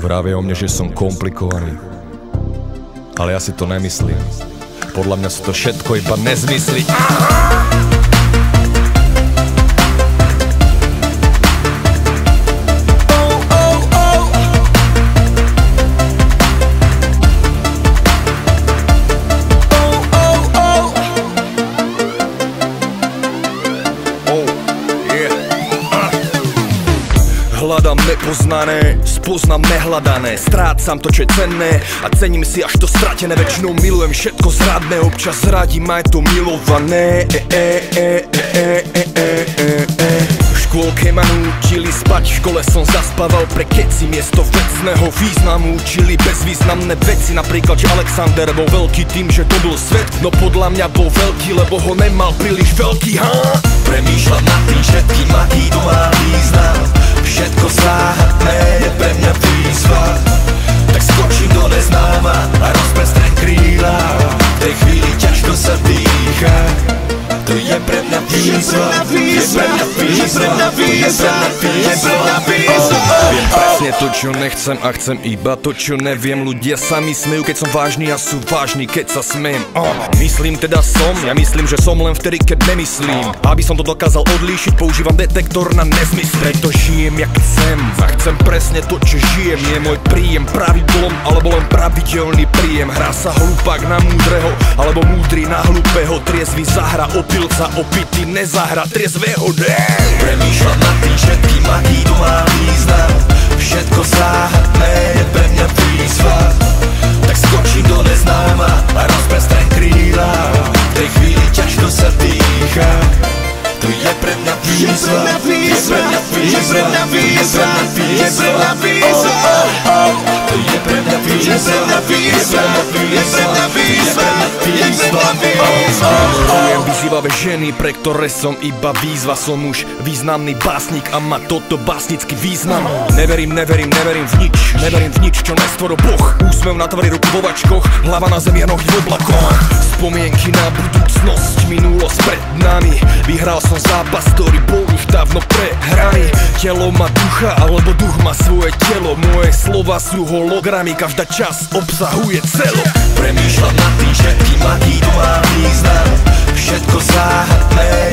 Vravia o mne, že som komplikovaný, ale ja si to nemyslím. Podľa mňa sú to všetko iba nezmysly. Hľadám nepoznané, spoznám nehľadané, strácam to, čo je cenné a cením si až to stratené. Väčšinou milujem všetko zradné, občas zradím aj to milované. V škôlke ma núčili spať, v škole som zaspával pre keci. Miesto vecného významu učili bezvýznamné veci. Napríklad, že Alexander bol veľký tým, že to bol svet. No podľa mňa bol veľký, lebo ho nemal príliš veľký, Premýšľam nad tým všetkým, aký to má význam. Všetko záhadné je pre mňa výzva. Tak skočím do neznáma a rozprestrem kríla. V tej chvíli ťažko sa dýcha. To je pre mňa výzva. Je pre mňa výzva. Viem presne to, čo nechcem a chcem iba to, čo neviem. Ľudia sa mi smejú, keď som vážny a sú vážni, keď sa smejem. Myslím teda som, ja myslím, že som len vtedy, keď nemyslím. Aby som to dokázal odlíšiť, používam detektor na nezmysl. Preto žijem jak chcem a chcem presne to, čo žijem. Je môj príjem pravidlom, alebo len pravidelný príjem. Hrá sa hlupák na múdreho, alebo múdry na hlúpeho. Triezvy zahra, opilca opitý nezahra triezvého. Premýšľam nad tým všetkým, aký to má význam. Všetko záhadné je pre mňa výzva. Tak skočím do neznáma a rozprestrem kríla. V tej chvíli ťažko sa dýcha. To je pre mňa výzva. Je pre mňa výzva. To je pre mňa Vyzývavé ženy, pre ktoré som iba výzva. Som už významný básnik a má toto básnický význam. Neverím v nič, neverím v nič, čo nestvoril Boh. Úsmev na tvári, ruku vo vačkoch, hlava na zemi a nohy v oblakoch. Spomienky na budúcnosť, minulosť pred nami. Vyhral som zápas, ktorý bol už dávno prehraný. Telo má ducha, alebo duch má svoje telo. Moje slova sú hologramy, každá časť obsahuje celo. Premýšľam nad tým všetkým, aký to má význam. Všetko záhadné